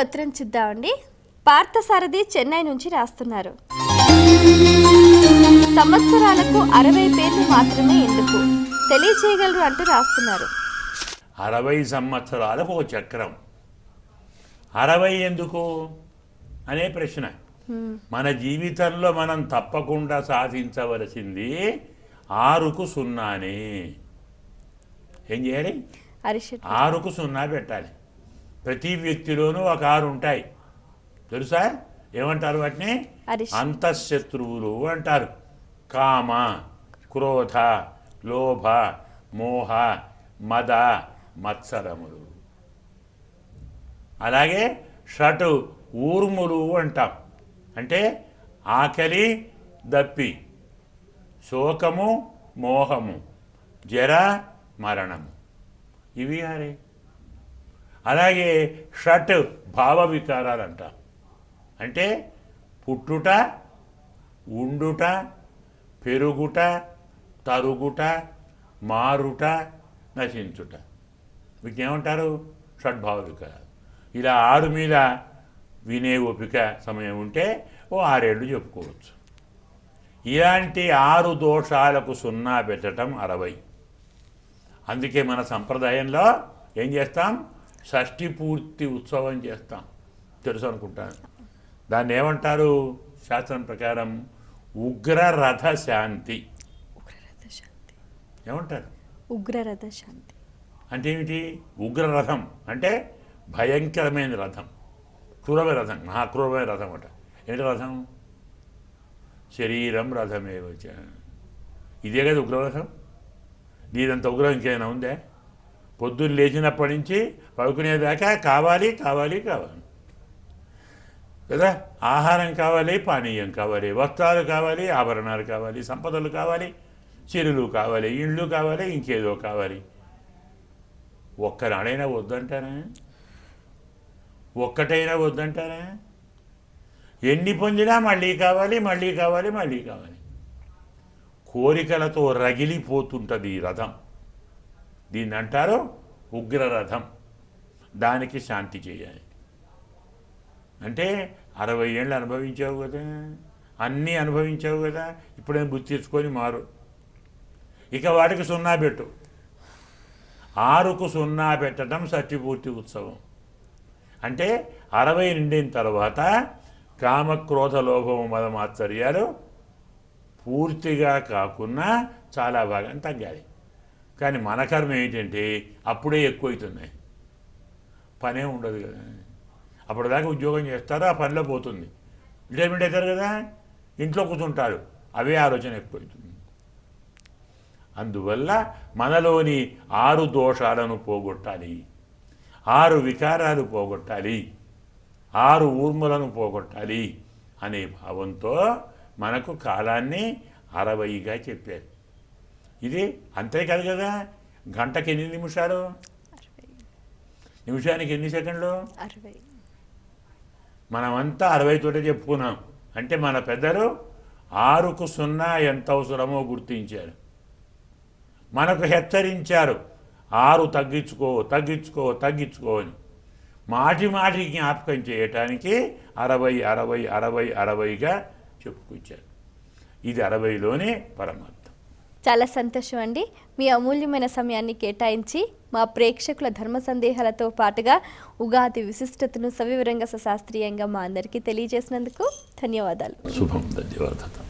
ఉత్తరం చూద్దామండి. పార్థసారథి చెన్నై నుంచి రాస్తున్నారు. సంవత్సరాలకు 60 పేర్లు మాత్రమే ఎందుకు తెలియచేయగలరు అంటూ రాస్తున్నారు. 60 సంవత్సరాలకు ఒక చక్రం, 60 ఎందుకు అనే ప్రశ్న. మన జీవితంలో మనం తప్పకుండా సాధించవలసింది 6కు 0నే. ఏం చేయాలి? 6కు 0 పెట్టాలి. ప్రతి వ్యక్తిలోనూ ఒక 6 ఉంటాయి. తెలుసా? ఏమంటారు వాటిని? అంతఃశత్రువులు అంటారు. కామ, క్రోధ, లోభ, మోహ, మద, మత్సరములు. అలాగే షట్ ఊర్ములు అంటాం. అంటే ఆకలి, దప్పి, శోకము, మోహము, జర, మరణము. ఇవి ఆరే. అలాగే షట్ భావ వికారాలు అంటాం. అంటే పుట్టుట, ఉండుట, పెరుగుట, తరుగుట, మారుట, నశించుట. వీటిని ఏమంటారు? షడ్భావ వికారాలు. ఇలా 6 మీద వినే ఓపిక సమయం ఉంటే ఓ 6 ఏళ్ళు చెప్పుకోవచ్చు. ఇలాంటి 6 దోషాలకు 0 పెట్టడం 60. అందుకే మన సంప్రదాయంలో ఏం చేస్తాం? షష్ఠి పూర్తి ఉత్సవం చేస్తాం. తెలుసు అనుకుంటాను. దాన్ని ఏమంటారు శాస్త్రం ప్రకారం? ఉగ్రరథ శాంతి. ఏమంటారు? ఉగ్రరథ శాంతి అంటే ఏమిటి? ఉగ్రరథం అంటే భయంకరమైన రథం, క్రూరమైన రథం, మహాక్రూరమైన రథం అట. ఏంటి రథం? శరీరం రథమే వచ్చా. ఇదే కదా ఉగ్రరథం. నీదంత ఉగ్రం ఇంకేమైనా ఉందే? పొద్దున్న లేచినప్పటి నుంచి పడుకునేదాకా కావాలి కావాలి కావాలి కదా. ఆహారం కావాలి, పానీయం కావాలి, వస్త్రాలు కావాలి, ఆభరణాలు కావాలి, సంపదలు కావాలి, చిరులు కావాలి, ఇండ్లు కావాలి, ఇంకేదో కావాలి. ఒక్కనాడైనా వద్దంటారా? ఒక్కటైనా వద్దంటారా? ఎన్ని పొందినా మళ్ళీ కావాలి, మళ్ళీ కావాలి, మళ్ళీ కావాలి. కోరికలతో రగిలిపోతుంటుంది ఈ రథం. దీన్ని అంటారు ఉగ్రరథం. దానికి శాంతి చేయాలి. అంటే 60 ఏళ్ళు అనుభవించావు కదా, అన్నీ అనుభవించావు కదా, ఇప్పుడేం బుద్ధి తెచ్చుకొని మారు. ఇక వాటికి 0 పెట్టు. 6కు 0 పెట్టడం షష్ఠిపూర్తి ఉత్సవం. అంటే 60 నిండిన తర్వాత కామక్రోధ లోభము మదమాత్సర్యాలు పూర్తిగా కాకుండా చాలా భాగం తగ్గాలి. కానీ మన కర్మ ఏంటంటే అప్పుడే ఎక్కువవుతున్నాయి. పనే ఉండదు కదా. అప్పటిదాకా ఉద్యోగం చేస్తారు, ఆ పనిలో పోతుంది. రిటైర్మెంట్ అవుతారు కదా, ఇంట్లో కూర్చుంటారు, అవే ఆలోచన ఎక్కువవుతుంది. అందువల్ల మనలోని 6 దోషాలను పోగొట్టాలి, 6 వికారాలు పోగొట్టాలి, 6 ఊర్ములను పోగొట్టాలి అనే భావంతో మనకు కాలాన్ని 60గా చెప్పారు. ఇది అంతే కాదు కదా. గంటకి ఎన్ని నిమిషాలు? నిమిషానికి ఎన్ని సెకండ్లు? 60. మనమంతా 60 తోటే చెప్పుకున్నాం. అంటే మన పెద్దలు 6కు 0 ఎంత అవసరమో గుర్తించారు, మనకు హెచ్చరించారు. 6 తగ్గించుకో తగ్గించుకో తగ్గించుకో అని మాటి మాటికి జ్ఞాపకం చేయటానికి 60 60 60 60గా చెప్పుకొచ్చారు. ఇది 60లోనే పరమార్థం. చాలా సంతోషం అండి. మీ అమూల్యమైన సమయాన్ని కేటాయించి మా ప్రేక్షకుల ధర్మ సందేహాలతో పాటుగా ఉగాది విశిష్టతను సవివరంగా శాస్త్రీయంగా మా అందరికీ తెలియజేసినందుకు ధన్యవాదాలు. శుభం. ధన్యవాదాలు.